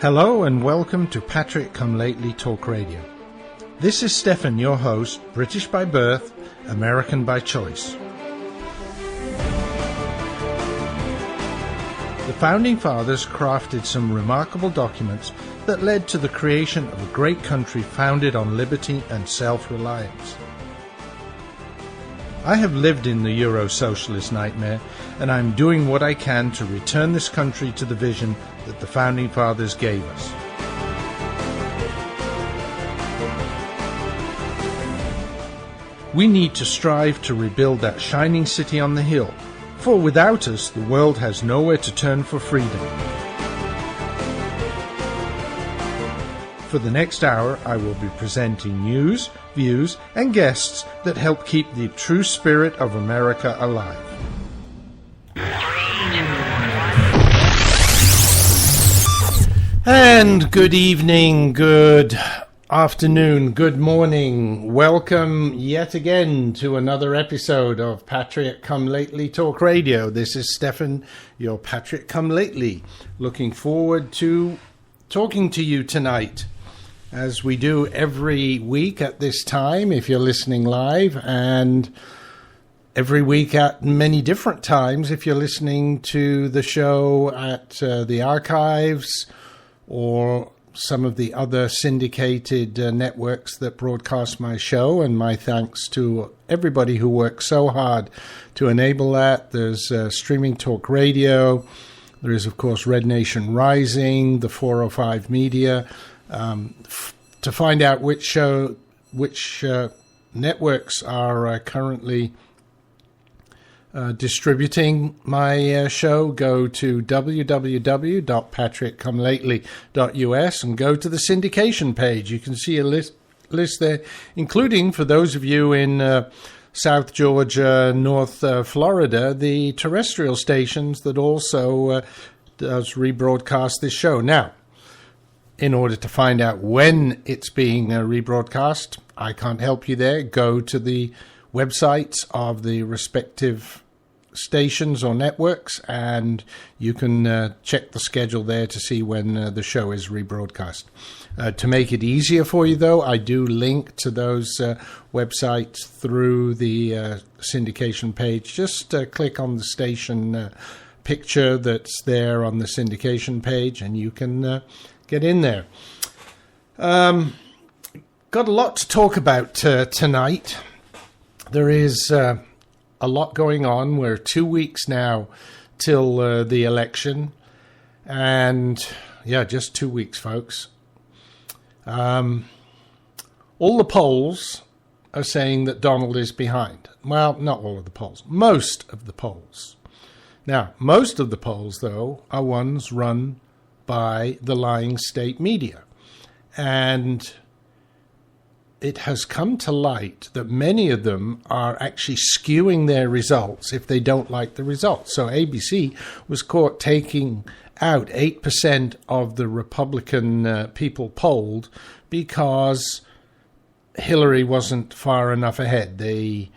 Hello and welcome to Patrick Come Lately Talk Radio. This is Stefan, your host, British by birth, American by choice. The Founding Fathers crafted some remarkable documents that led to the creation of a great country founded on liberty and self-reliance. I have lived in the Euro-socialist nightmare, and I'm doing what I can to return this country to the vision that the Founding Fathers gave us. We need to strive to rebuild that shining city on the hill, for without us, the world has nowhere to turn for freedom. For the next hour, I will be presenting news, views, and guests that help keep the true spirit of America alive. And good evening, good afternoon, good morning. Welcome yet again to another episode of Patrick Come Lately Talk Radio. This is Stefan, your Patrick Come Lately. Looking forward to talking to you tonight, as we do every week at this time, if you're listening live, and every week at many different times if you're listening to the show at the archives or some of the other syndicated networks that broadcast my show. And my thanks to everybody who works so hard to enable that. There's Streaming Talk Radio. There is, of course, Red Nation Rising, the 405 Media. To find out which networks are currently distributing my show, go to www.patrickcomelately.us and go to the syndication page. You can see a list there, including, for those of you in South Georgia, North Florida, the terrestrial stations that also does rebroadcast this show. Now, in order to find out when it's being rebroadcast, I can't help you there. Go to the websites of the respective stations or networks, and you can check the schedule there to see when the show is rebroadcast. To make it easier for you, though, I do link to those websites through the syndication page. Just click on the station picture that's there on the syndication page, and you can get in there. Got a lot to talk about tonight. There is a lot going on. We're 2 weeks now till the election. And, yeah, just 2 weeks, folks. All the polls are saying that Donald is behind. Well, not all of the polls. Most of the polls. Now, most of the polls, though, are ones run by the lying state media. And it has come to light that many of them are actually skewing their results if they don't like the results. So ABC was caught taking out 8% of the Republican people polled because Hillary wasn't far enough ahead. They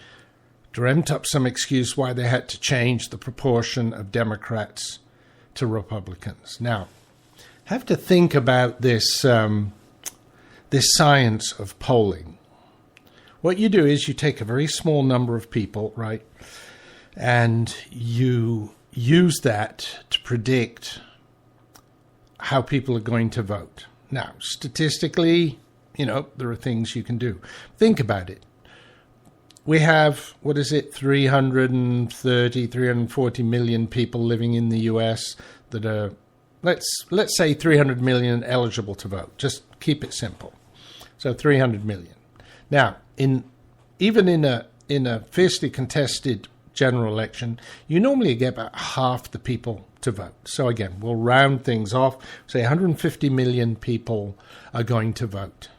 dreamt up some excuse why they had to change the proportion of Democrats to Republicans. Now, have to think about this this science of polling. What you do is you take a very small number of people, right, and you use that to predict how people are going to vote. Now, statistically, there are things you can do. Think about it. We have, 340 million people living in the U.S. that are, let's say 300 million eligible to vote. Just keep it simple. So 300 million. Now, even in a fiercely contested general election, you normally get about half the people to vote. So again, we'll round things off. Say 150 million people are going to vote.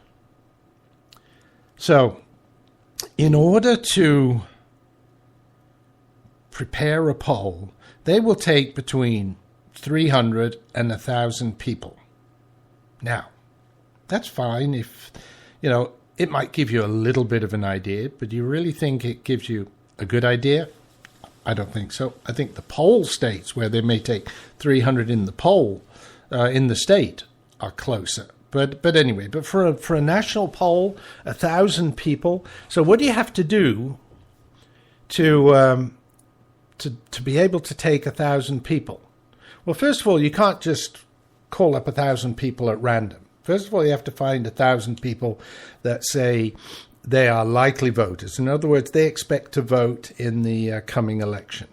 So, in order to prepare a poll, they will take between 300 and 1,000 people. Now, that's fine if, it might give you a little bit of an idea, but do you really think it gives you a good idea? I don't think so. I think the poll states where they may take 300 in the poll, in the state, are closer. But anyway, but for a national poll, 1,000 people. So what do you have to do to be able to take 1,000 people? Well, first of all, you can't just call up 1,000 people at random. First of all, you have to find 1,000 people that say they are likely voters. In other words, they expect to vote in the coming election.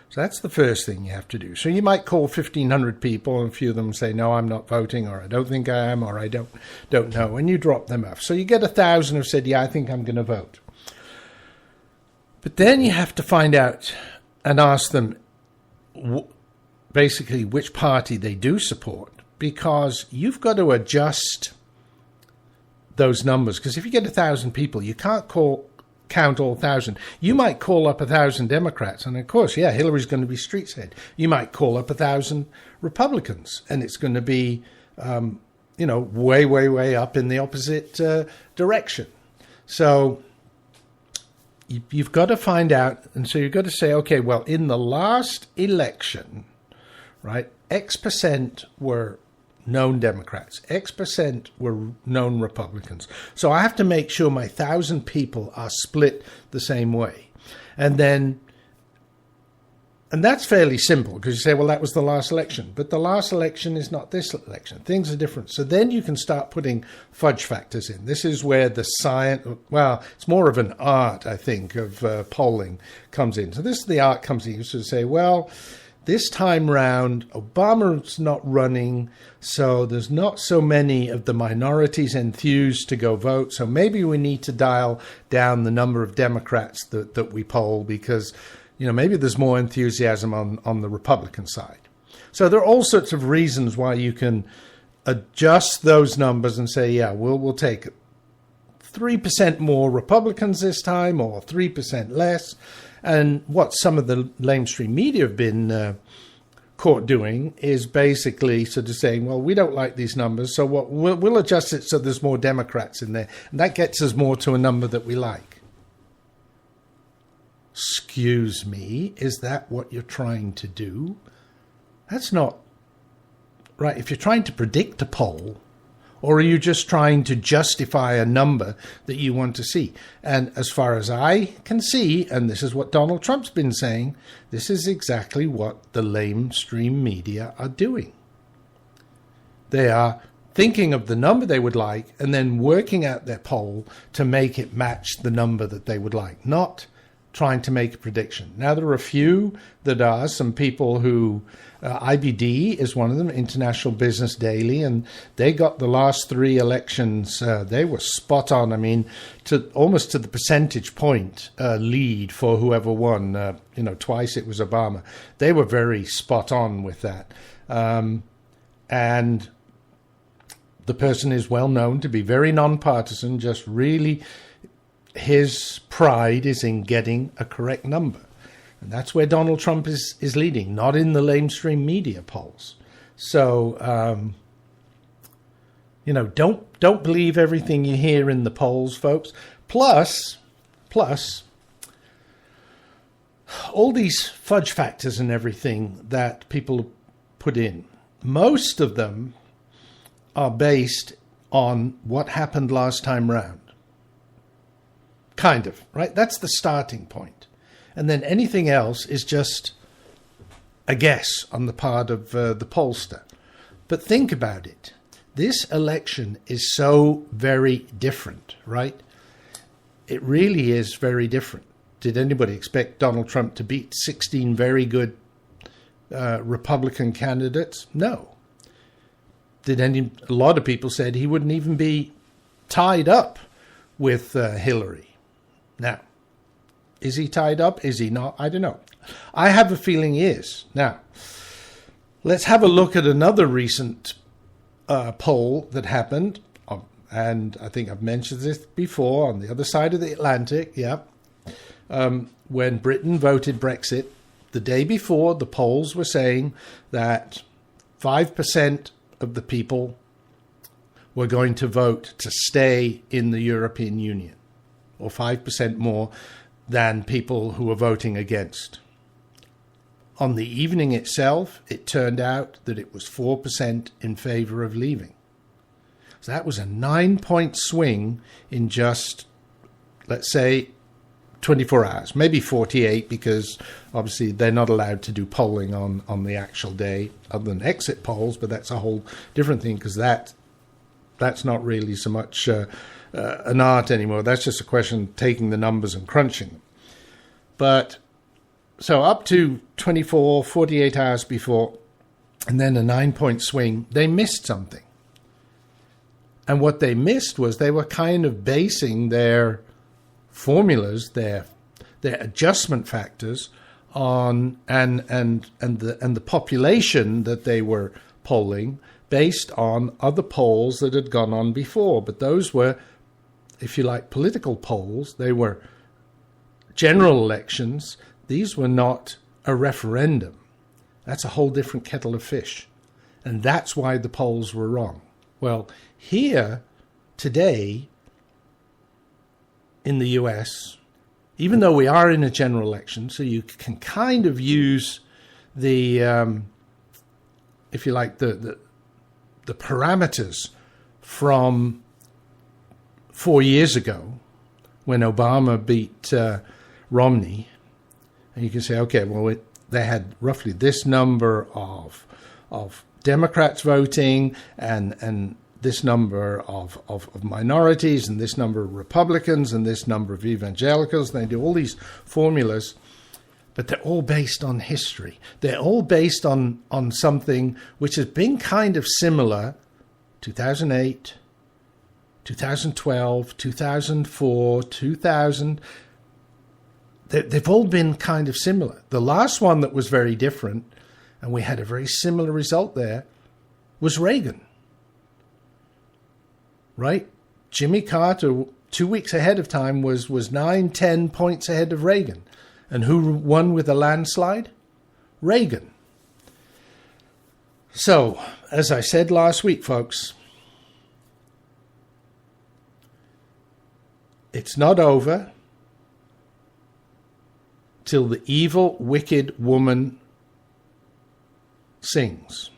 So that's the first thing you have to do. So you might call 1,500 people, and a few of them say, no, I'm not voting, or I don't think I am, or I don't know, and you drop them off. So you get 1,000 who said, yeah, I think I'm going to vote. But then you have to find out and ask them basically which party they do support, because you've got to adjust those numbers. Because if you get 1,000 people, you can't count all 1,000. You might call up 1,000 Democrats, and of course, yeah, Hillary's going to be streets ahead. You might call up 1,000 Republicans, and it's going to be, way, way, way up in the opposite direction. So you've got to find out, and so you've got to say, okay, well, in the last election, right, X% were known Democrats, X% were known Republicans. So I have to make sure my 1,000 people are split the same way. And that's fairly simple, because you say, well, that was the last election. But the last election is not this election. Things are different. So then you can start putting fudge factors in. This is where the science, well, it's more of an art, I think, of polling comes in. So this is the art comes in. You sort of say, well, this time round, Obama's not running, so there's not so many of the minorities enthused to go vote. So maybe we need to dial down the number of Democrats that we poll, because maybe there's more enthusiasm on the Republican side. So there are all sorts of reasons why you can adjust those numbers and say, yeah, we'll take 3% more Republicans this time, or 3% less. And what some of the mainstream media have been caught doing is basically sort of saying, well, we don't like these numbers, so we'll adjust it so there's more Democrats in there. And that gets us more to a number that we like. Excuse me, is that what you're trying to do? That's not right. If you're trying to predict a poll, or are you just trying to justify a number that you want to see? And as far as I can see, and this is what Donald Trump's been saying, this is exactly what the lamestream media are doing. They are thinking of the number they would like and then working out their poll to make it match the number that they would like, not trying to make a prediction. Now, there are a few that are, some people who, IBD is one of them, International Business Daily, and they got the last 3 elections, they were spot on. I mean, almost to the percentage point lead for whoever won. Twice it was Obama. They were very spot on with that. And the person is well known to be very nonpartisan, just really, his pride is in getting a correct number. And that's where Donald Trump is leading, not in the lamestream media polls. So, don't believe everything you hear in the polls, folks. Plus, all these fudge factors and everything that people put in, most of them are based on what happened last time round. Kind of, right? That's the starting point. And then anything else is just a guess on the part of the pollster. But think about it. This election is so very different, right? It really is very different. Did anybody expect Donald Trump to beat 16 very good Republican candidates? No. A lot of people said he wouldn't even be tied up with Hillary. Now, is he tied up? Is he not? I don't know. I have a feeling he is. Now, let's have a look at another recent poll that happened. And I think I've mentioned this before, on the other side of the Atlantic, when Britain voted Brexit, the day before, the polls were saying that 5% of the people were going to vote to stay in the European Union, or 5% more than people who were voting against. On the evening itself, it turned out that it was 4% in favor of leaving. So that was a 9-point swing in just, let's say, 24 hours, maybe 48, because obviously they're not allowed to do polling on the actual day other than exit polls, but that's a whole different thing, because that's not really so much an art anymore. That's just a question of taking the numbers and crunching them. But so up to 24, 48 hours before, and then a 9-point swing, they missed something. And what they missed was they were kind of basing their formulas, their adjustment factors on and the population that they were polling based on other polls that had gone on before. But those were, if you like, political polls. They were general elections. These were not a referendum. That's a whole different kettle of fish. And that's why the polls were wrong. Well, here today in the US, even though we are in a general election, so you can kind of use the, if you like, the parameters from 4 years ago when Obama beat Romney, and you can say, okay, well, they had roughly this number of Democrats voting and this number of minorities and this number of Republicans and this number of evangelicals. And they do all these formulas, but they're all based on history. They're all based on something which has been kind of similar, 2008, 2012, 2004, 2000. They've all been kind of similar. The last one that was very different, and we had a very similar result there, was Reagan. Right? Jimmy Carter, 2 weeks ahead of time, was 9-10 points ahead of Reagan. And who won with a landslide? Reagan. So, as I said last week, folks, it's not over till the evil, wicked woman sings.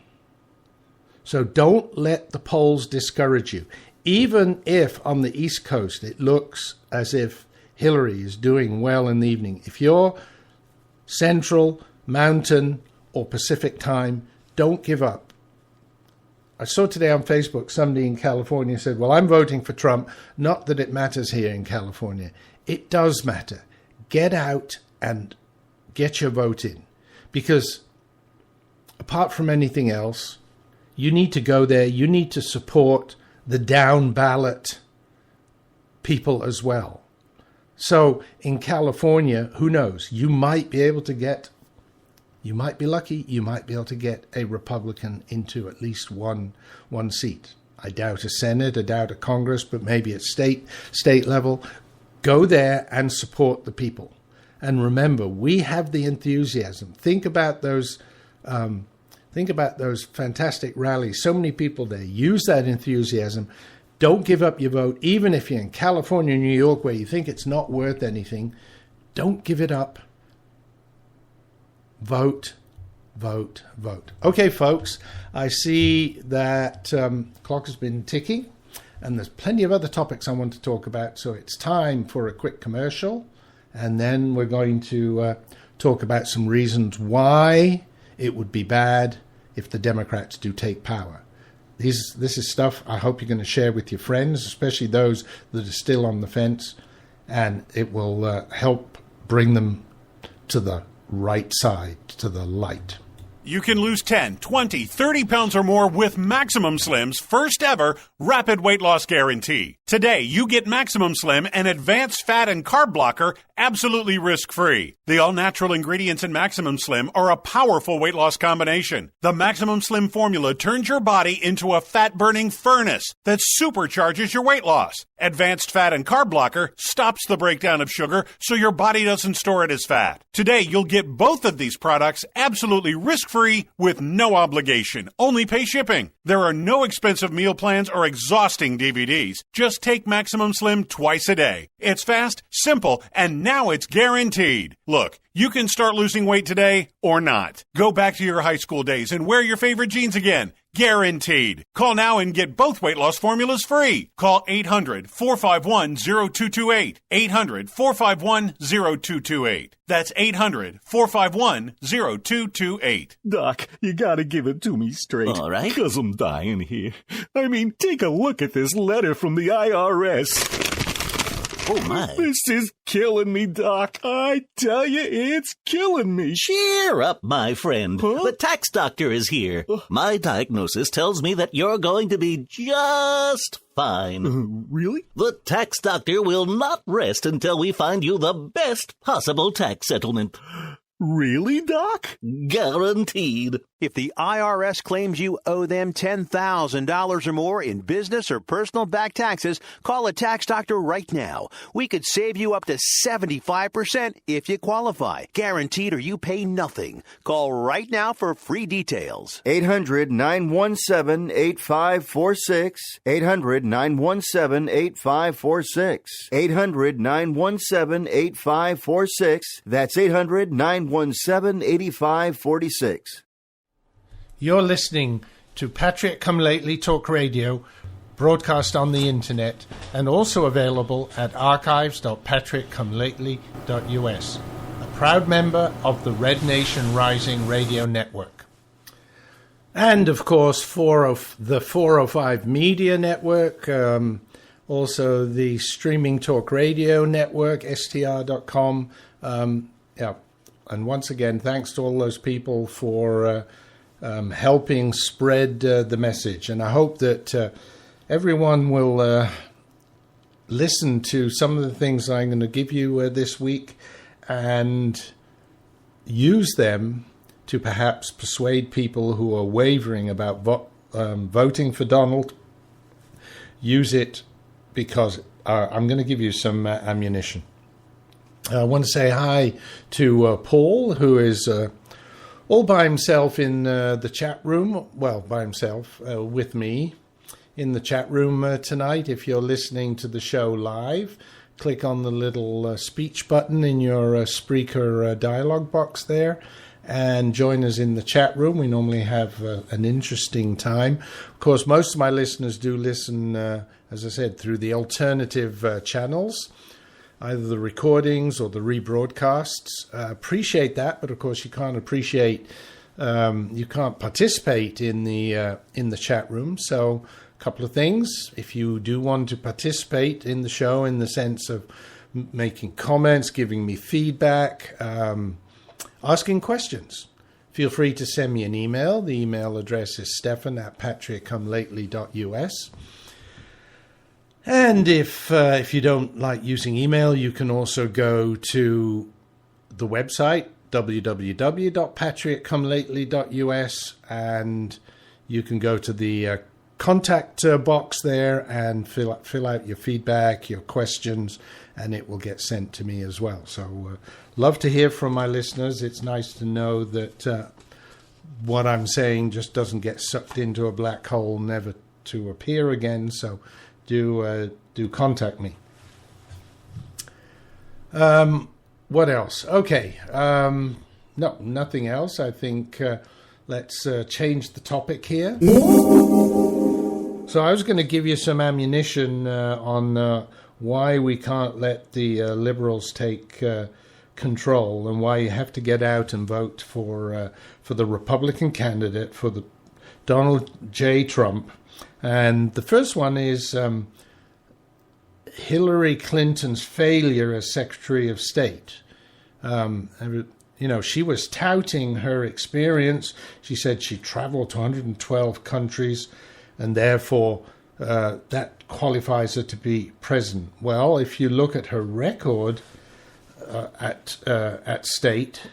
So don't let the polls discourage you. Even if on the East Coast it looks as if Hillary is doing well in the evening, if you're Central, Mountain, or Pacific time, don't give up. I saw today on Facebook somebody in California said, well, I'm voting for Trump. Not that it matters here in California. It does matter. Get out and get your vote in. Because apart from anything else, you need to go there. You need to support the down ballot people as well. So in California, who knows? You might be able to get, you might be lucky, you might be able to get a Republican into at least one seat. I doubt a Senate, I doubt a Congress, but maybe at state level. Go there and support the people. And remember, we have the enthusiasm. Think about those fantastic rallies. So many people there. Use that enthusiasm. Don't give up your vote, even if you're in California, New York, where you think it's not worth anything. Don't give it up. Vote, vote, vote. Okay, folks, I see that clock has been ticking, and there's plenty of other topics I want to talk about, so it's time for a quick commercial, and then we're going to talk about some reasons why it would be bad if the Democrats do take power. This is stuff I hope you're going to share with your friends, especially those that are still on the fence, and it will help bring them to the right side, to the light. You can lose 10, 20, 30 pounds or more with Maximum Slim's first ever rapid weight loss guarantee. Today, you get Maximum Slim, an advanced fat and carb blocker, absolutely risk-free. The all-natural ingredients in Maximum Slim are a powerful weight loss combination. The Maximum Slim formula turns your body into a fat-burning furnace that supercharges your weight loss. Advanced fat and carb blocker stops the breakdown of sugar so your body doesn't store it as fat. Today, you'll get both of these products absolutely risk-free with no obligation. Only pay shipping. There are no expensive meal plans or exhausting DVDs. Just take Maximum Slim twice a day. It's fast, simple, and now it's guaranteed. Look, You can start losing weight today or not. Go back to your high school days and wear your favorite jeans again. Guaranteed. Call now and get both weight loss formulas free. Call 800-451-0228. 800-451-0228. That's 800-451-0228. Doc, you gotta give it to me straight. All right. 'Cause I'm dying here. I mean, take a look at this letter from the IRS. Oh, my. This is killing me, Doc. I tell you, it's killing me. Cheer up, my friend. Huh? The tax doctor is here. My diagnosis tells me that you're going to be just fine. Really? The tax doctor will not rest until we find you the best possible tax settlement. Really, Doc? Guaranteed. If the IRS claims you owe them $10,000 or more in business or personal back taxes, call a tax doctor right now. We could save you up to 75% if you qualify. Guaranteed or you pay nothing. Call right now for free details. 800-917-8546. 800-917-8546. 800-917-8546. That's 800-917-8546. You're listening to Patriot Come Lately Talk Radio, broadcast on the internet, and also available at archives.patriotcomelately.us, a proud member of the Red Nation Rising Radio Network. And, of course, the 405 Media Network, also the Streaming Talk Radio Network, str.com. Yeah. And once again, thanks to all those people for helping spread the message. And I hope that everyone will listen to some of the things I'm going to give you this week and use them to perhaps persuade people who are wavering about voting for Donald. Use it because I'm going to give you some ammunition. I want to say hi to Paul, who is all by himself in the chat room. Well, by himself, with me in the chat room tonight. If you're listening to the show live, click on the little speech button in your Spreaker dialog box there and join us in the chat room. We normally have an interesting time. Of course, most of my listeners do listen, as I said, through the alternative channels, either the recordings or the rebroadcasts. Appreciate that, but of course you can't participate in the chat room. So a couple of things. If you do want to participate in the show in the sense of making comments, giving me feedback, asking questions, feel free to send me an email. The email address is stefan@patriotcomelately.us. And if you don't like using email, you can also go to the website, www.patriotcomelately.us, and you can go to the contact box there and fill out your feedback, your questions, and it will get sent to me as well. So love to hear from my listeners. It's nice to know that what I'm saying just doesn't get sucked into a black hole, never to appear again. So do contact me. What else? Okay. No, nothing else. I think let's change the topic here. So I was going to give you some ammunition on why we can't let the Liberals take control and why you have to get out and vote for the Republican candidate, for the Donald J. Trump. And the first one is Hillary Clinton's failure as Secretary of State. She was touting her experience. She said she traveled to 112 countries, and therefore that qualifies her to be president. Well, if you look at her record at state,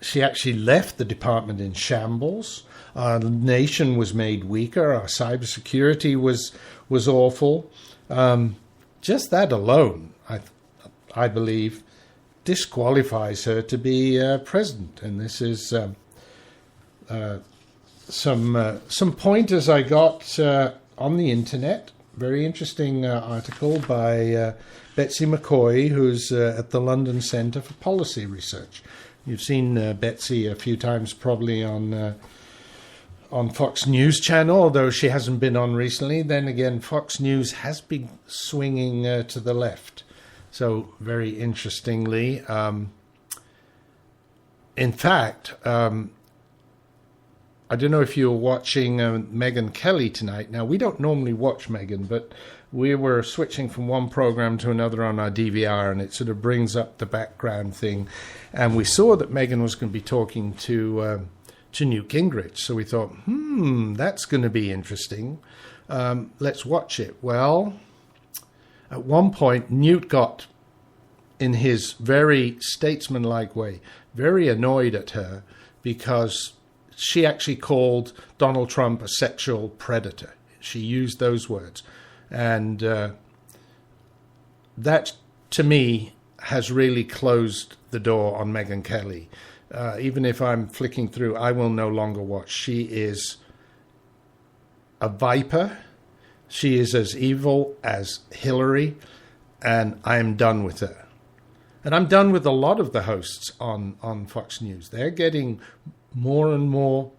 she actually left the department in shambles. Our nation was made weaker. Our cybersecurity was awful. Just that alone, I believe, disqualifies her to be president. And this is some pointers I got on the internet. Very interesting article by Betsy McCoy, who's at the London Centre for Policy Research. You've seen Betsy a few times probably on Fox News Channel, although she hasn't been on recently. Then again, Fox News has been swinging to the left. So very interestingly, in fact, I don't know if you were watching Megyn Kelly tonight. Now, we don't normally watch Megyn, but we were switching from one program to another on our DVR, and it sort of brings up the background thing. And we saw that Megyn was going to be talking to Newt Gingrich. So we thought, that's going to be interesting. Let's watch it. Well, at one point, Newt got, in his very statesmanlike way, very annoyed at her because she actually called Donald Trump a sexual predator. She used those words. And that, to me, has really closed the door on Megyn Kelly. Even if I'm flicking through, I will no longer watch. She is a viper. She is as evil as Hillary, and I am done with her. And I'm done with a lot of the hosts on Fox News. They're getting more and more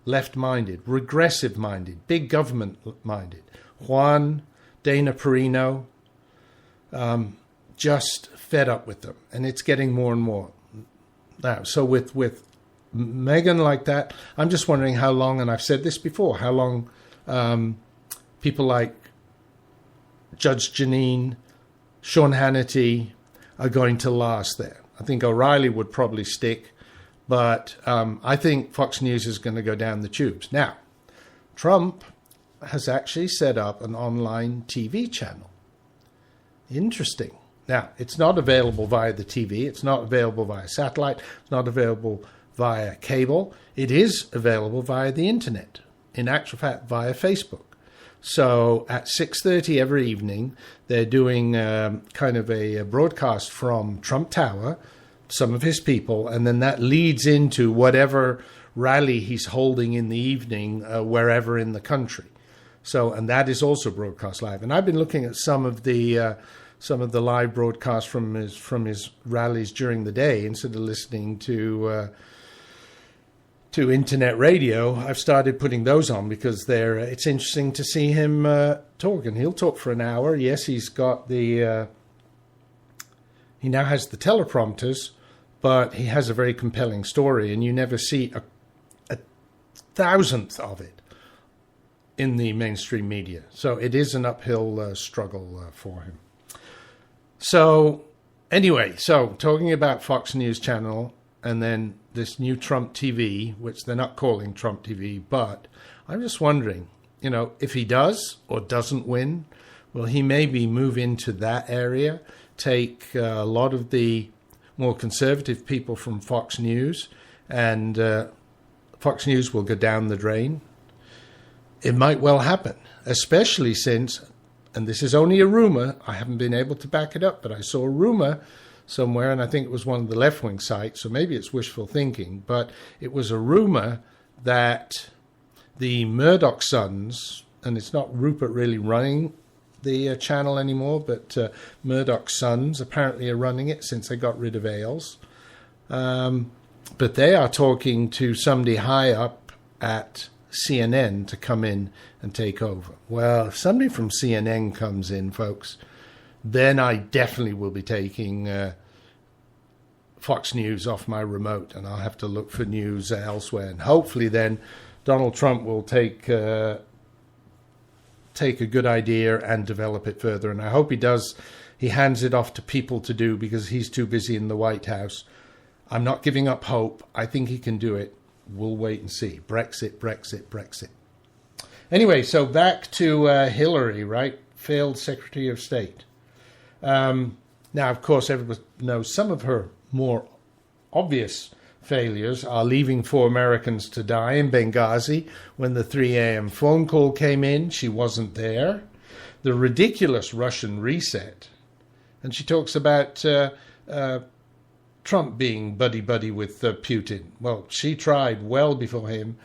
left-minded, regressive-minded, big government-minded. Juan, Dana Perino, just fed up with them. And it's getting more and more. Now, so with Megyn like that, I'm just wondering how long, and I've said this before, how long people like Judge Jeanine, Sean Hannity are going to last there. I think O'Reilly would probably stick, but I think Fox News is going to go down the tubes. Now, Trump has actually set up an online TV channel. Interesting. Now, it's not available via the TV. It's not available via satellite. It's not available via cable. It is available via the internet. In actual fact, via Facebook. So at 6:30 every evening, they're doing kind of a broadcast from Trump Tower, some of his people, and then that leads into whatever rally he's holding in the evening, wherever in the country. So, and that is also broadcast live. And I've been looking at some of the live broadcasts from his rallies during the day instead of listening to internet radio. I've started putting those on because it's interesting to see him talk, and he'll talk for an hour. Yes, he's got he now has the teleprompters, but he has a very compelling story, and you never see a thousandth of it in the mainstream media. So it is an uphill struggle for him. So anyway, talking about Fox News Channel and then this new Trump TV, which they're not calling Trump TV, but I'm just wondering, if he does or doesn't win, will he maybe move into that area, take a lot of the more conservative people from Fox News, and Fox News will go down the drain? It might well happen, especially since, and this is only a rumor, I haven't been able to back it up, but I saw a rumor somewhere, and I think it was one of the left-wing sites, so maybe it's wishful thinking, but it was a rumor that the Murdoch sons, and it's not Rupert really running the channel anymore, but Murdoch sons apparently are running it since they got rid of Ailes. But they are talking to somebody high up at CNN to come in and take over. Well, if somebody from CNN comes in, folks, then I definitely will be taking Fox News off my remote, and I'll have to look for news elsewhere. And hopefully then Donald Trump will take a good idea and develop it further. And I hope he does. He hands it off to people to do because he's too busy in the White House. I'm not giving up hope. I think he can do it. We'll wait and see. Brexit, Brexit, Brexit. Anyway, so back to Hillary, right? Failed Secretary of State. Now, of course, everybody knows some of her more obvious failures are leaving 4 Americans to die in Benghazi. When the 3 a.m. phone call came in, she wasn't there. The ridiculous Russian reset. And she talks about Trump being buddy-buddy with Putin. Well, she tried well before him.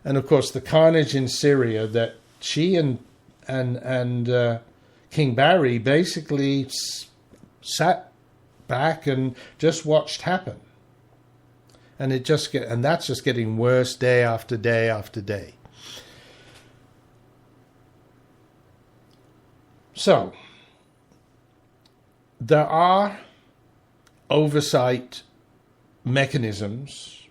And, of course, the carnage in Syria that she and King Barry basically sat back and just watched happen. And that's just getting worse day after day after day. So, there are oversight mechanisms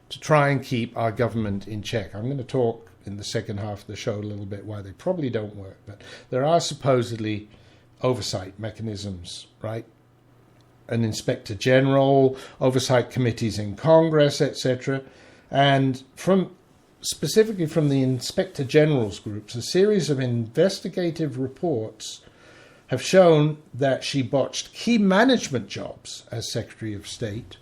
to try and keep our government in check. I'm going to talk in the second half of the show a little bit why they probably don't work, but there are supposedly oversight mechanisms, right? An inspector general, oversight committees in Congress, etc. And specifically from the inspector general's groups, a series of investigative reports have shown that she botched key management jobs as Secretary of State,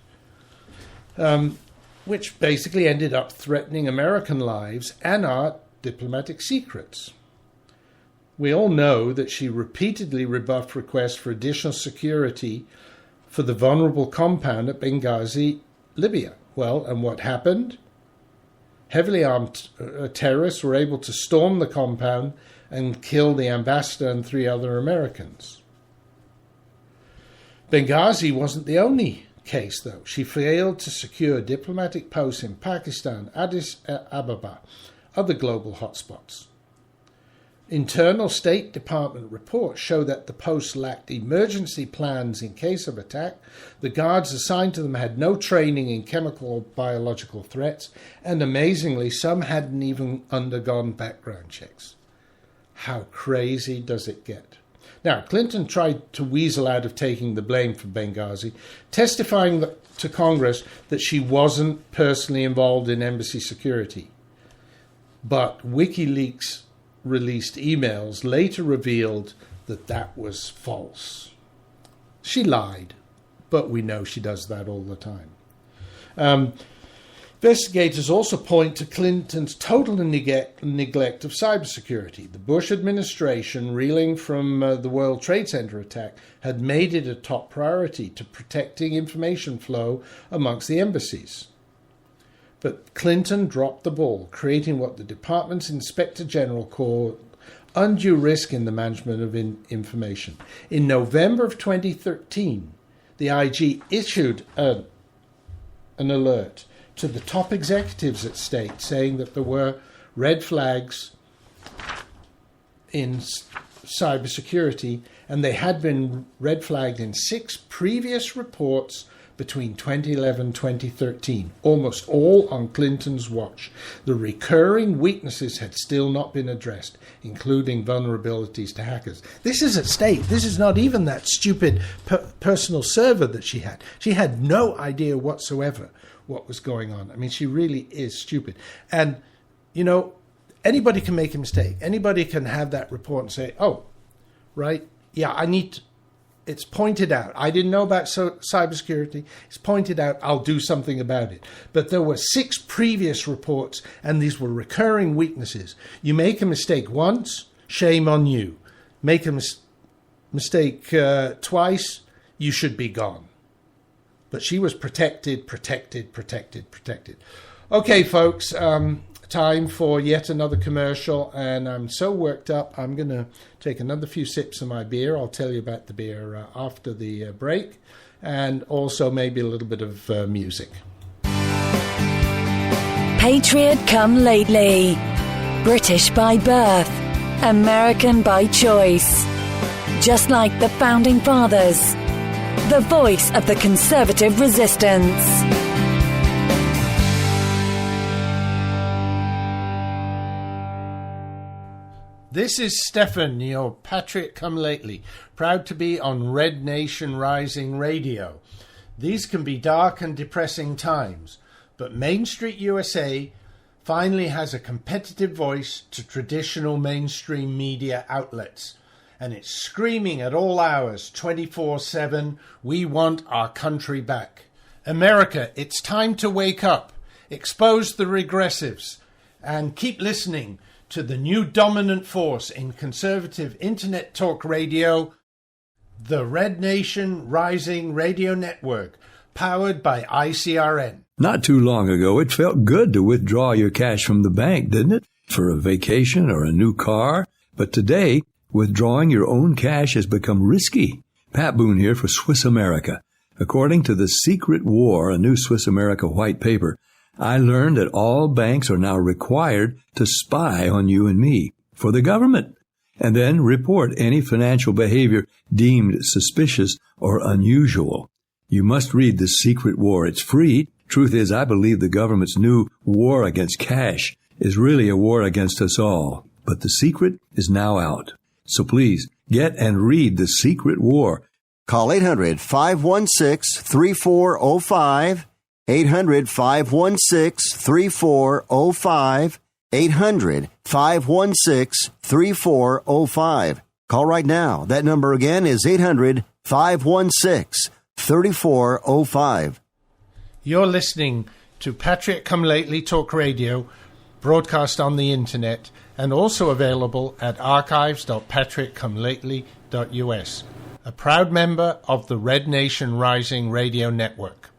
which basically ended up threatening American lives and our diplomatic secrets. We all know that she repeatedly rebuffed requests for additional security for the vulnerable compound at Benghazi, Libya. Well, and what happened? Heavily armed terrorists were able to storm the compound and kill the ambassador and 3 other Americans. Benghazi wasn't the only case, though. She failed to secure diplomatic posts in Pakistan, Addis Ababa, other global hotspots. Internal State Department reports show that the posts lacked emergency plans in case of attack. The guards assigned to them had no training in chemical or biological threats, and amazingly, some hadn't even undergone background checks. How crazy does it get? Now, Clinton tried to weasel out of taking the blame for Benghazi, testifying to Congress that she wasn't personally involved in embassy security. But WikiLeaks released emails later revealed that that was false. She lied, but we know she does that all the time. Investigators also point to Clinton's total neglect of cybersecurity. The Bush administration, reeling from the World Trade Center attack, had made it a top priority to protecting information flow amongst the embassies. But Clinton dropped the ball, creating what the department's Inspector General called undue risk in the management of information. In November of 2013, the IG issued an alert to the top executives at State saying that there were red flags in cybersecurity, and they had been red flagged in 6 previous reports between 2011 and 2013, almost all on Clinton's watch. The recurring weaknesses had still not been addressed, including vulnerabilities to hackers. This is at State. This is not even that stupid personal server that she had. She had no idea whatsoever what was going on. I mean, she really is stupid. And, you know, anybody can make a mistake. Anybody can have that report and say, oh, right, yeah, it's pointed out. I didn't know about cybersecurity. It's pointed out. I'll do something about it. But there were 6 previous reports, and these were recurring weaknesses. You make a mistake once, shame on you. Make a mistake twice, you should be gone. But she was protected. Okay, folks, time for yet another commercial, and I'm so worked up, I'm going to take another few sips of my beer. I'll tell you about the beer after the break, and also maybe a little bit of music. Patriot come lately. British by birth. American by choice. Just like the Founding Fathers. The voice of the conservative resistance. This is Stefan, your Patriot come lately, proud to be on Red Nation Rising Radio. These can be dark and depressing times, but Main Street USA finally has a competitive voice to traditional mainstream media outlets, and it's screaming at all hours, 24/7, we want our country back. America, it's time to wake up, expose the regressives, and keep listening to the new dominant force in conservative internet talk radio, the Red Nation Rising Radio Network, powered by ICRN. Not too long ago, it felt good to withdraw your cash from the bank, didn't it? For a vacation or a new car. But today, withdrawing your own cash has become risky Pat Boone here for Swiss America. According to The Secret War, a new Swiss America white paper, I learned that all banks are now required to spy on you and me for the government, and then report any financial behavior deemed suspicious or unusual. You must read The Secret War. It's free. Truth is, I believe the government's new war against cash is really a war against us all. But the secret is now out. So please, get and read The Secret War. Call 800-516-3405. 800-516-3405. 800-516-3405. Call right now. That number again is 800-516-3405. You're listening to Patriot Come Lately Talk Radio, broadcast on the internet, and also available at archives.patriotcomelately.us, a proud member of the Red Nation Rising Radio Network.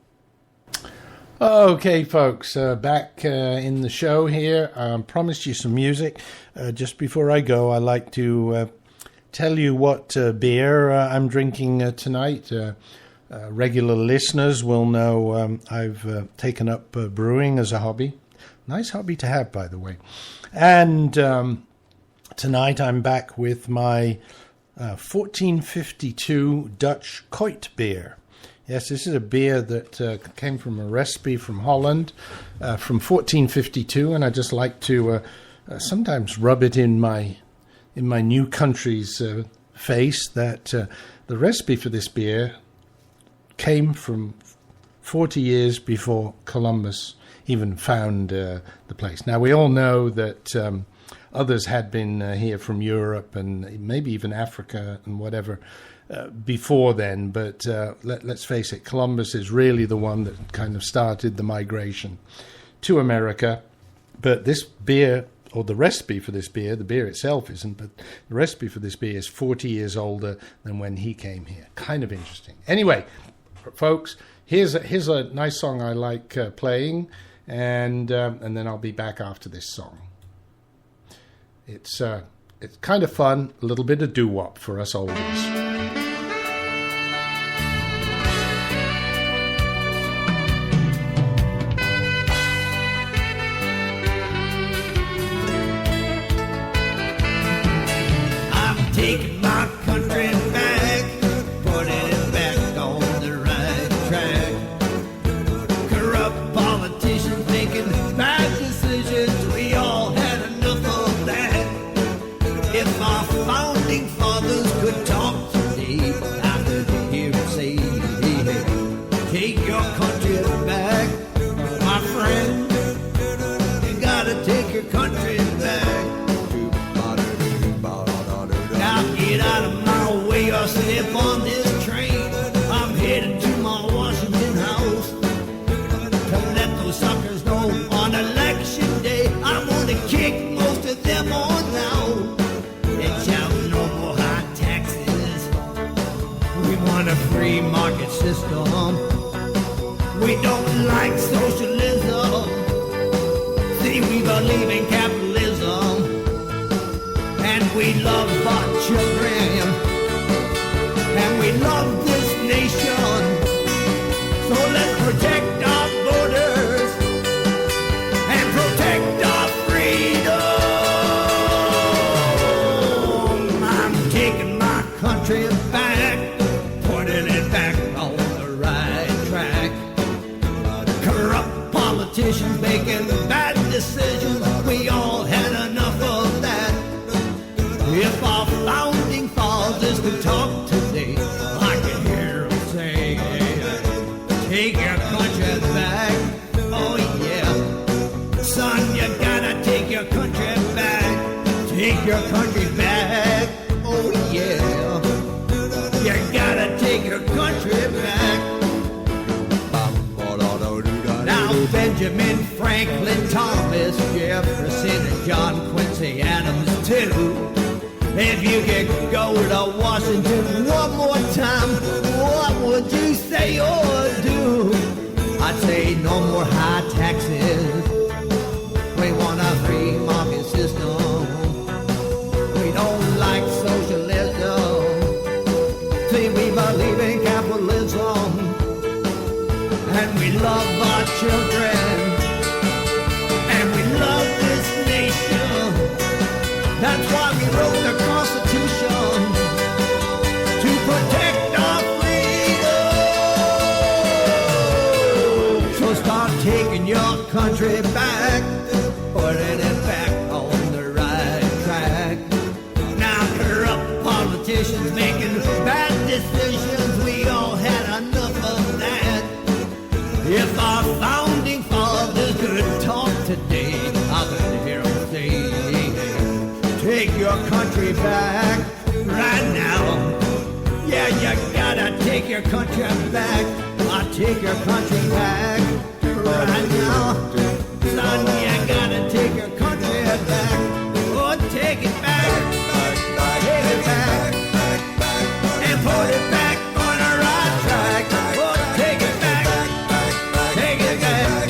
Okay, folks, back in the show here. Promised you some music. Just before I go, I'd like to tell you what beer I'm drinking tonight. Regular listeners will know I've taken up brewing as a hobby. Nice hobby to have, by the way. And tonight I'm back with my 1452 Dutch Koit beer. Yes, this is a beer that came from a recipe from Holland from 1452, and I just like to sometimes rub it in my new country's face that the recipe for this beer came from 40 years before Columbus even found the place. Now, we all know that others had been here from Europe and maybe even Africa and whatever before then, but let's face it, Columbus is really the one that kind of started the migration to America. But this beer, or the recipe for this beer, the beer itself isn't, but the recipe for this beer is 40 years older than when he came here. Kind of interesting. Anyway, folks, here's a nice song I like playing, and then I'll be back after this song. It's kind of fun, a little bit of doo-wop for us oldies. Taking my country back, putting it back on the right track. Corrupt politicians making bad decisions, we all had enough of that. If our founding fathers could talk today, I could hear them say, take your country back, my friend. You gotta take your country back. Get out of my way or slip on this train. I'm headed to my Washington house to let those suckers know on election day I'm gonna kick most of them on out. And shout no more high taxes. We want a free market system. We don't like socialism. See, we believe in capitalism. And we love our children, and we love this nation. So let's protect our borders and protect our freedom. I'm taking my country back, putting it back on the right track. Corrupt politicians making bad decisions, we all had enough of that. If our founding fathers could talk today, I can hear them say, take your country back. Oh yeah, son, you gotta take your country back. Take your country back. Oh yeah, you gotta take your country back. Now Benjamin Franklin, Thomas Jefferson, and John Quincy Adams too. If you could go to Washington one more time, what would you say or do? I'd say no more high taxes. We want a free market system. We don't like socialism. See, we believe children, and we love this nation. That's why we wrote the Constitution, to protect our freedom. So start taking your country back, putting it back on the right track. Now corrupt politicians making bad decisions, we all had enough of that. If our founding fathers could talk today, I'd like to hear them say, take your country back right now. Yeah, you gotta take your country back. I'll take your country back right now. Son, you gotta take your country back. Oh, take it back. Take it back. And put it back on the right track. Oh, take it back. Take it back.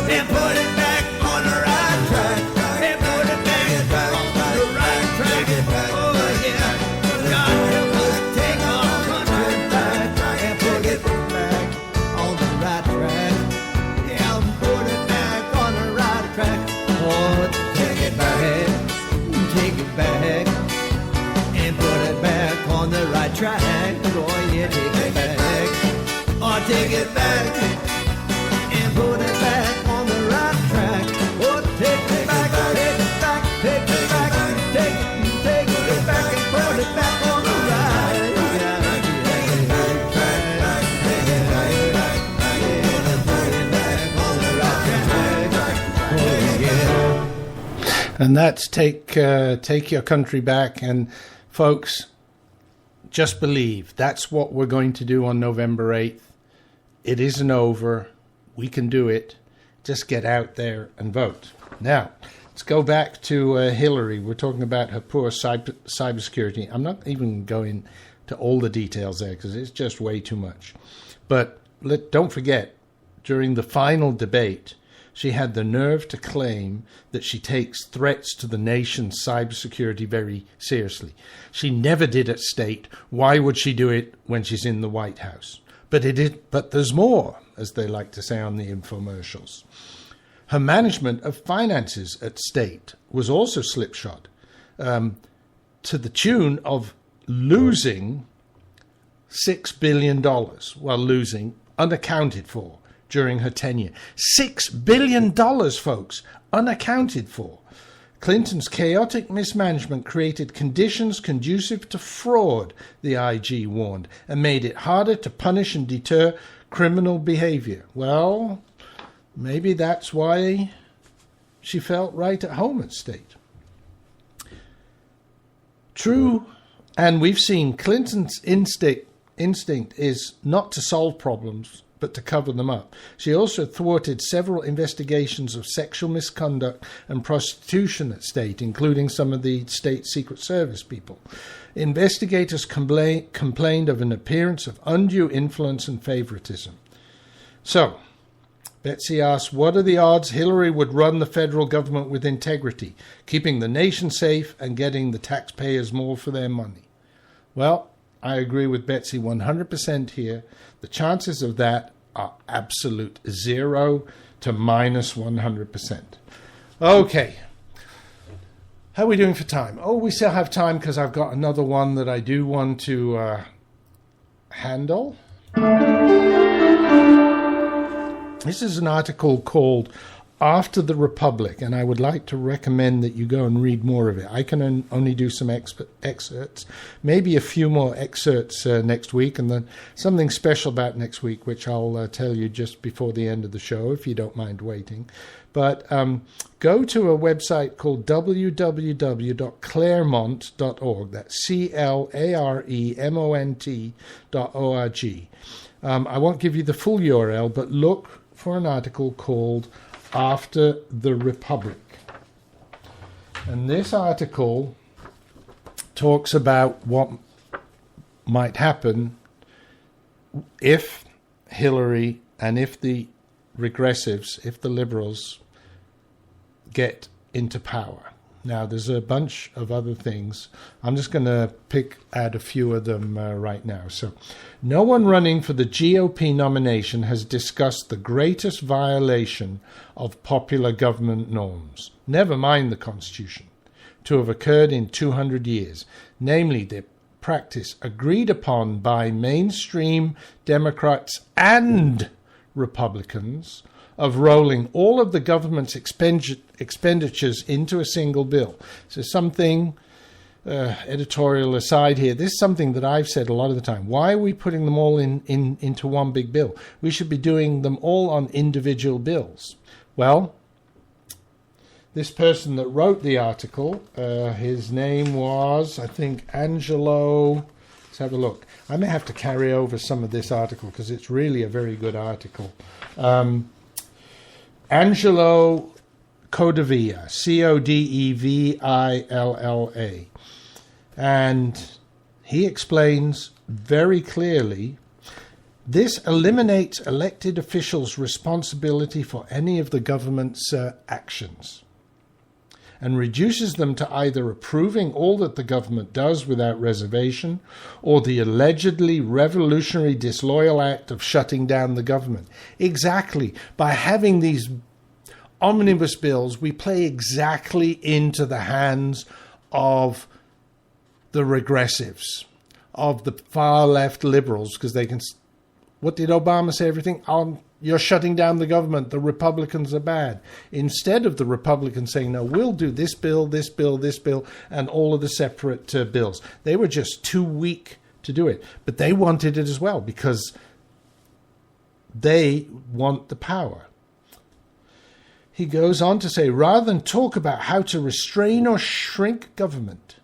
And put it back on the right track. And put it back on the right track. Oh, yeah. God help us take our country back. And put it back on the right track. Yeah, put it back on the right track. Oh, take it back. Take it back. And put it back on the right track. Oh, yeah, take it back. Oh, take it back. And put it back on the right track. Oh, take it back. Take it back. Take it back. Take it back and put it back on the right track. And that's take your country back. And folks, just believe that's what we're going to do on November 8th. It isn't over. We can do it. Just get out there and vote. Now, let's go back to Hillary. We're talking about her poor cybersecurity. I'm not even going to all the details there because it's just way too much. But don't forget, during the final debate, she had the nerve to claim that she takes threats to the nation's cybersecurity very seriously. She never did at state. Why would she do it when she's in the White House? But there's more, as they like to say on the infomercials. Her management of finances at state was also slipshod, to the tune of losing $6 billion, losing unaccounted for during her tenure. $6 billion, folks, unaccounted for. Clinton's chaotic mismanagement created conditions conducive to fraud, the IG warned, and made it harder to punish and deter criminal behavior. Well, maybe that's why she felt right at home at state. True, and we've seen Clinton's instinct is not to solve problems, but to cover them up. She also thwarted several investigations of sexual misconduct and prostitution at state, including some of the state Secret Service people. Investigators complained of an appearance of undue influence and favoritism. So, Betsy asks, what are the odds Hillary would run the federal government with integrity, keeping the nation safe and getting the taxpayers more for their money? Well, I agree with Betsy 100% here. The chances of that are absolute 0 to minus 100%. Okay. How are we doing for time? Oh, we still have time because I've got another one that I do want to handle. This is an article called After the Republic, and I would like to recommend that you go and read more of it. I can only do some excerpts, maybe a few more excerpts next week, and then something special about next week, which I'll tell you just before the end of the show, if you don't mind waiting. But go to a website called www.claremont.org. That's CLAREMONT.org. I won't give you the full URL, but look for an article called After the Republic. And this article talks about what might happen if Hillary and if the Regressives, if the liberals get into power. Now, there's a bunch of other things. I'm just going to pick out a few of them right now. So, no one running for the GOP nomination has discussed the greatest violation of popular government norms, never mind the Constitution, to have occurred in 200 years, namely the practice agreed upon by mainstream Democrats and Republicans of rolling all of the government's expenditures into a single bill. So something, editorial aside here, this is something that I've said a lot of the time. Why are we putting them all into one big bill? We should be doing them all on individual bills. Well, this person that wrote the article, his name was, I think, Angelo. Let's have a look. I may have to carry over some of this article because it's really a very good article. Angelo Codevilla, Codevilla. And he explains very clearly, this eliminates elected officials' responsibility for any of the government's actions and reduces them to either approving all that the government does without reservation or the allegedly revolutionary disloyal act of shutting down the government. Exactly. By having these omnibus bills, we play exactly into the hands of the regressives, of the far left liberals, because they can... What did Obama say? Everything? You're shutting down the government. The Republicans are bad. Instead of the Republicans saying, no, we'll do this bill, this bill, this bill, and all of the separate bills. They were just too weak to do it. But they wanted it as well because they want the power. He goes on to say, rather than talk about how to restrain or shrink government,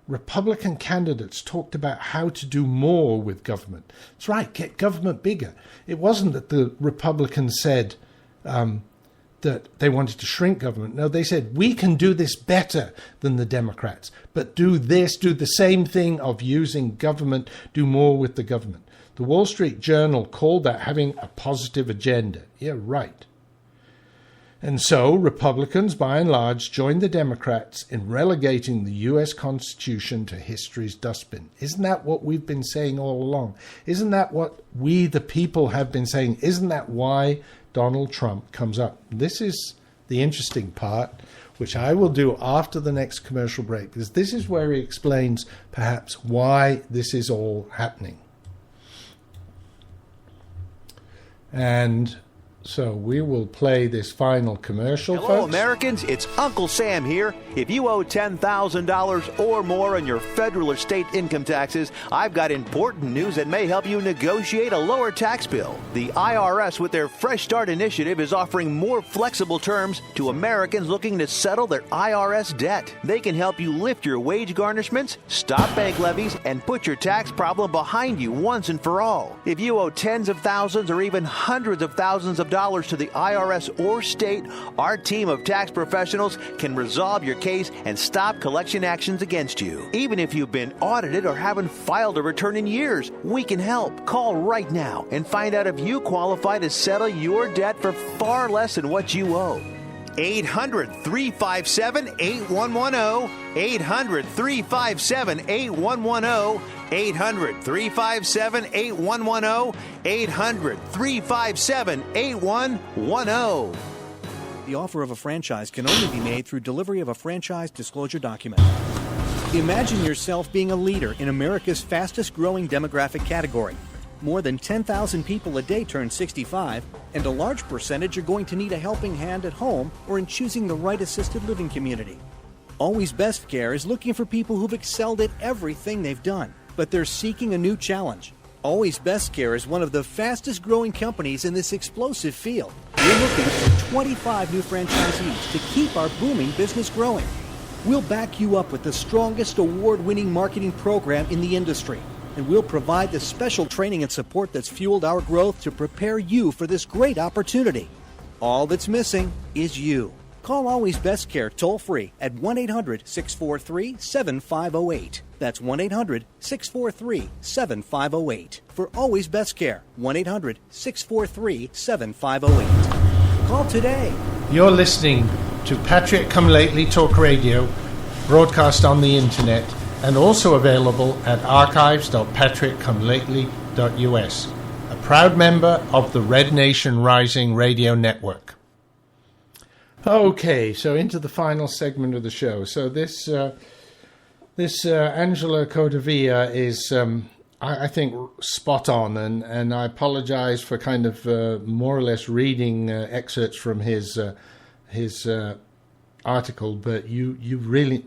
Republican candidates talked about how to do more with government. That's right, get government bigger. It wasn't that the Republicans said that they wanted to shrink government. No, they said, we can do this better than the Democrats, but do the same thing of using government, do more with the government. The Wall Street Journal called that having a positive agenda. Yeah, right. And so Republicans, by and large, joined the Democrats in relegating the U.S. Constitution to history's dustbin. Isn't that what we've been saying all along? Isn't that what we, the people, have been saying? Isn't that why Donald Trump comes up? This is the interesting part, which I will do after the next commercial break, because this is where he explains perhaps why this is all happening. And so we will play this final commercial, Hello, folks. Americans. It's Uncle Sam here. If you owe $10,000 or more on your federal or state income taxes, I've got important news that may help you negotiate a lower tax bill. The IRS, with their Fresh Start initiative, is offering more flexible terms to Americans looking to settle their IRS debt. They can help you lift your wage garnishments, stop bank levies, and put your tax problem behind you once and for all. If you owe tens of thousands or even hundreds of thousands of dollars to the IRS or state, our team of tax professionals can resolve your case and stop collection actions against you. Even if you've been audited or haven't filed a return in years, we can help. Call right now and find out if you qualify to settle your debt for far less than what you owe. 800-357-8110. 800-357-8110. 800-357-8110. 800-357-8110. The offer of a franchise can only be made through delivery of a franchise disclosure document. Imagine yourself being a leader in America's fastest growing demographic category. More than 10,000 people a day turn 65, and a large percentage are going to need a helping hand at home or in choosing the right assisted living community. Always Best Care is looking for people who've excelled at everything they've done, but they're seeking a new challenge. Always Best Care is one of the fastest growing companies in this explosive field. We're looking for 25 new franchisees to keep our booming business growing. We'll back you up with the strongest award-winning marketing program in the industry, and we'll provide the special training and support that's fueled our growth to prepare you for this great opportunity. All that's missing is you. Call Always Best Care toll-free at 1-800-643-7508. That's 1-800-643-7508. For Always Best Care, 1-800-643-7508. Call today. You're listening to Patriot Come Lately Talk Radio broadcast on the internet, and also available at archives.patrickcomelately.us, a proud member of the Red Nation Rising radio network. Okay, so into the final segment of the show. So this Angela Codavia is, I think, spot on, and I apologize for kind of more or less reading excerpts from his article, but you really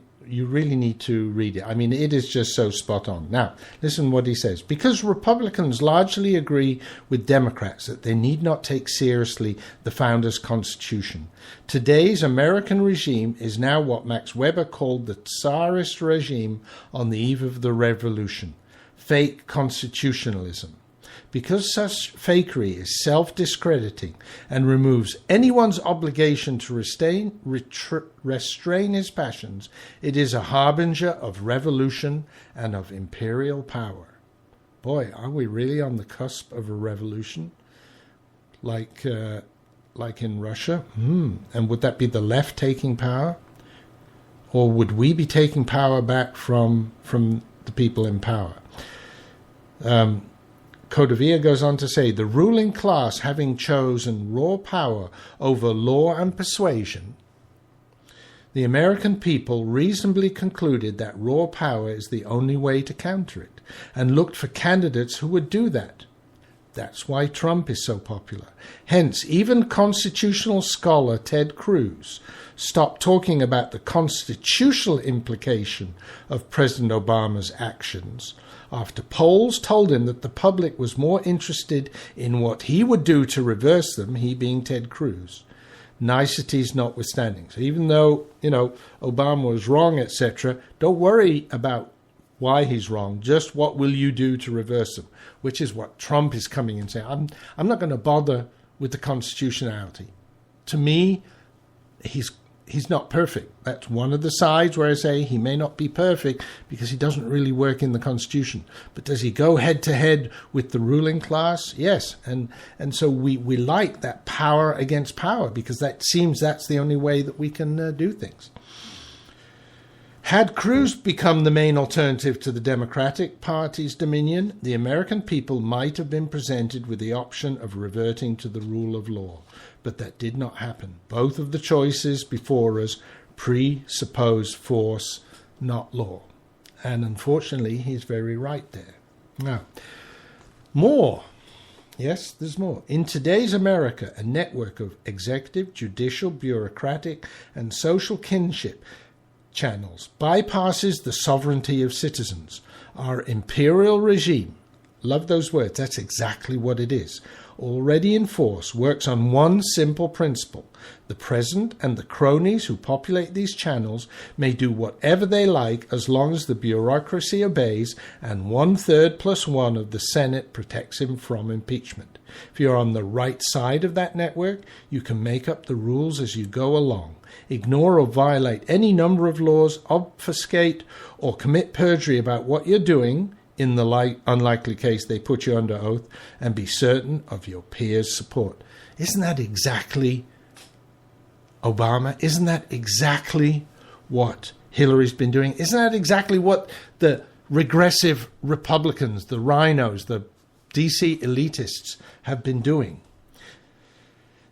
need to read it. I mean, it is just so spot on. Now, listen what he says. Because Republicans largely agree with Democrats that they need not take seriously the Founders' Constitution, today's American regime is now what Max Weber called the Tsarist regime on the eve of the revolution, fake constitutionalism. Because such fakery is self-discrediting and removes anyone's obligation to restrain his passions, it is a harbinger of revolution and of imperial power. Boy, are we really on the cusp of a revolution? Like in Russia? And would that be the left taking power? Or would we be taking power back from the people in power? Codavia goes on to say, the ruling class, having chosen raw power over law and persuasion, the American people reasonably concluded that raw power is the only way to counter it, and looked for candidates who would do that. That's why Trump is so popular. Hence, even constitutional scholar Ted Cruz stopped talking about the constitutional implication of President Obama's actions after polls told him that the public was more interested in what he would do to reverse them, he being Ted Cruz, niceties notwithstanding. So even though, Obama was wrong, etc., don't worry about why he's wrong, just what will you do to reverse them, which is what Trump is coming and saying. I'm not going to bother with the constitutionality. To me, he's not perfect. That's one of the sides where I say he may not be perfect because he doesn't really work in the Constitution. But does he go head to head with the ruling class? Yes. And so we like that power against power because that's the only way that we can do things. Had Cruz become the main alternative to the Democratic Party's dominion, the American people might have been presented with the option of reverting to the rule of law. But that did not happen. Both of the choices before us presuppose force, not law. And unfortunately, he's very right there. Now, more. Yes, there's more. In today's America, a network of executive, judicial, bureaucratic, and social kinship channels bypasses the sovereignty of citizens. Our imperial regime, love those words, that's exactly what it is, already in force, works on one simple principle. The president and the cronies who populate these channels may do whatever they like as long as the bureaucracy obeys and 1/3 + 1 of the Senate protects him from impeachment. If you're on the right side of that network, you can make up the rules as you go along. Ignore or violate any number of laws, obfuscate or commit perjury about what you're doing, in the unlikely case they put you under oath, and be certain of your peers' support. Isn't that exactly Obama? Isn't that exactly what Hillary's been doing? Isn't that exactly what the regressive Republicans, the rhinos, the DC elitists have been doing?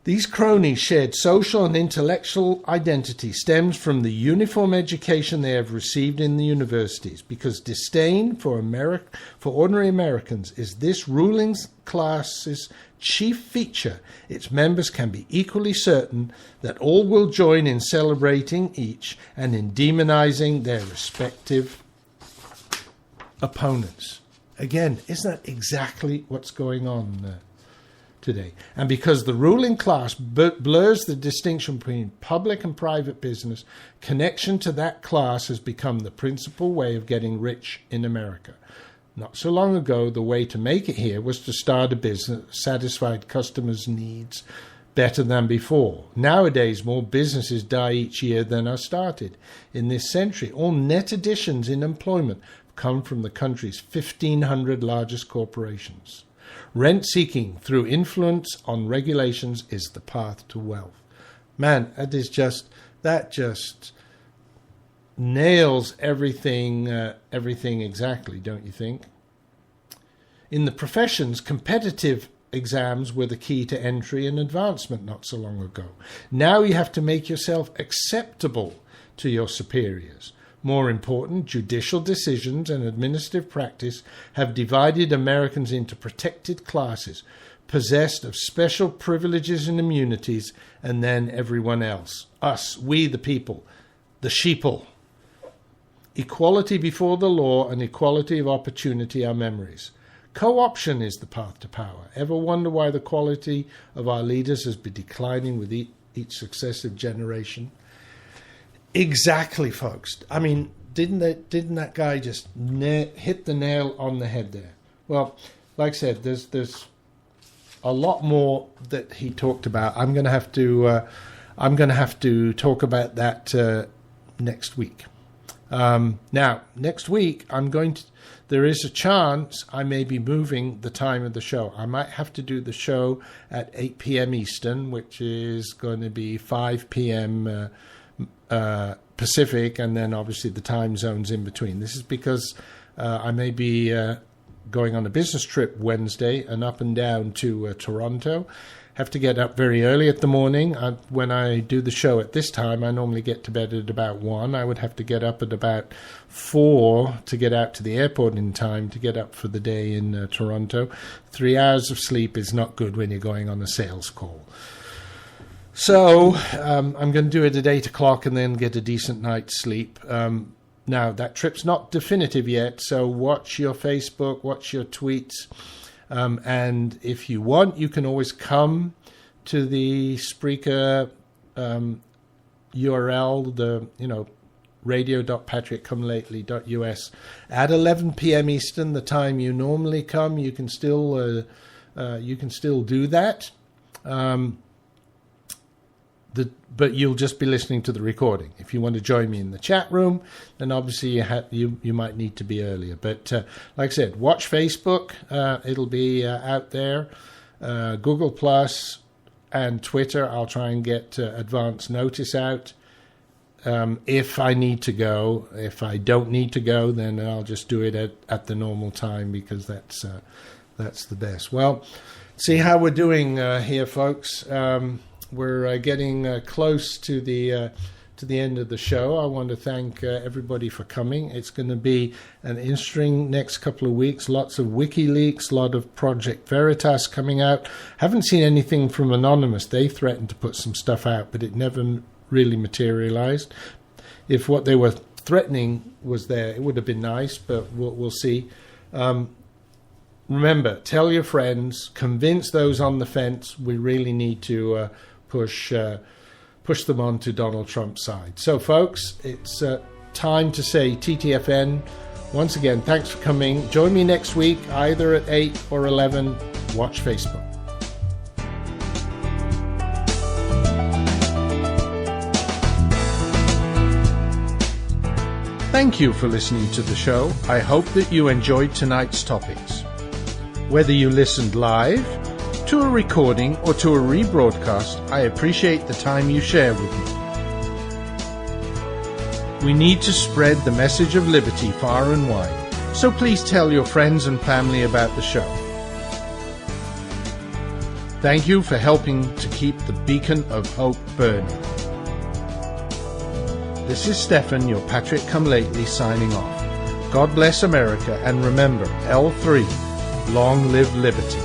These cronies' shared social and intellectual identity stems from the uniform education they have received in the universities, because disdain for ordinary Americans is this ruling class's chief feature. Its members can be equally certain that all will join in celebrating each and in demonizing their respective opponents. Again, isn't that exactly what's going on today? And because the ruling class blurs the distinction between public and private business, connection to that class has become the principal way of getting rich in America. Not so long ago, the way to make it here was to start a business that satisfied customers' needs better than before. Nowadays, more businesses die each year than are started. In this century, all net additions in employment come from the country's 1,500 largest corporations. Rent-seeking through influence on regulations is the path to wealth. Man, that just nails everything exactly, don't you think? In the professions, competitive exams were the key to entry and advancement not so long ago. Now you have to make yourself acceptable to your superiors. More important, judicial decisions and administrative practice have divided Americans into protected classes, possessed of special privileges and immunities, and then everyone else. Us, we the people, the sheeple. Equality before the law and equality of opportunity are memories. Co-option is the path to power. Ever wonder why the quality of our leaders has been declining with each successive generation? Exactly, folks. I mean, didn't that guy just hit the nail on the head there? Well, like I said, there's a lot more that he talked about. I'm going to have to talk about that next week. Now, next week, there is a chance I may be moving the time of the show. I might have to do the show at 8 p.m. Eastern, which is going to be 5 p.m. Pacific, and then obviously the time zones in between. This is because I may be going on a business trip Wednesday and up and down to Toronto. Have to get up very early at the morning. When I do the show at this time, I normally get to bed at about 1. I would have to get up at about 4 to get out to the airport in time to get up for the day in Toronto. 3 hours of sleep is not good when you're going on a sales call. So I'm going to do it at 8 o'clock and then get a decent night's sleep. Now, that trip's not definitive yet, so watch your Facebook, watch your tweets. And if you want, you can always come to the Spreaker URL, radio.patrickcomelately.us at 11 p.m. Eastern, the time you normally come. You can still do that. But you'll just be listening to the recording. If you want to join me in the chat room, then obviously you might need to be earlier. But like I said, watch Facebook. It'll be out there. Google Plus and Twitter. I'll try and get advance notice out if I need to go. If I don't need to go, then I'll just do it at the normal time because that's the best. Well, see how we're doing here, folks. We're getting close to the end of the show. I want to thank everybody for coming. It's going to be an interesting next couple of weeks. Lots of WikiLeaks, a lot of Project Veritas coming out. Haven't seen anything from Anonymous. They threatened to put some stuff out, but it never really materialized. If what they were threatening was there, it would have been nice, but we'll see. Remember, tell your friends, convince those on the fence. We really need to push them onto Donald Trump's side. So, folks, it's time to say TTFN. Once again, thanks for coming. Join me next week, either at 8 or 11. Watch Facebook. Thank you for listening to the show. I hope that you enjoyed tonight's topics. Whether you listened live, to a recording, or to a rebroadcast, I appreciate the time you share with me. We need to spread the message of liberty far and wide, so please tell your friends and family about the show. Thank you for helping to keep the beacon of hope burning. This is Stefan, your Patrick Come Lately, signing off. God bless America, and remember, L3, long live liberty.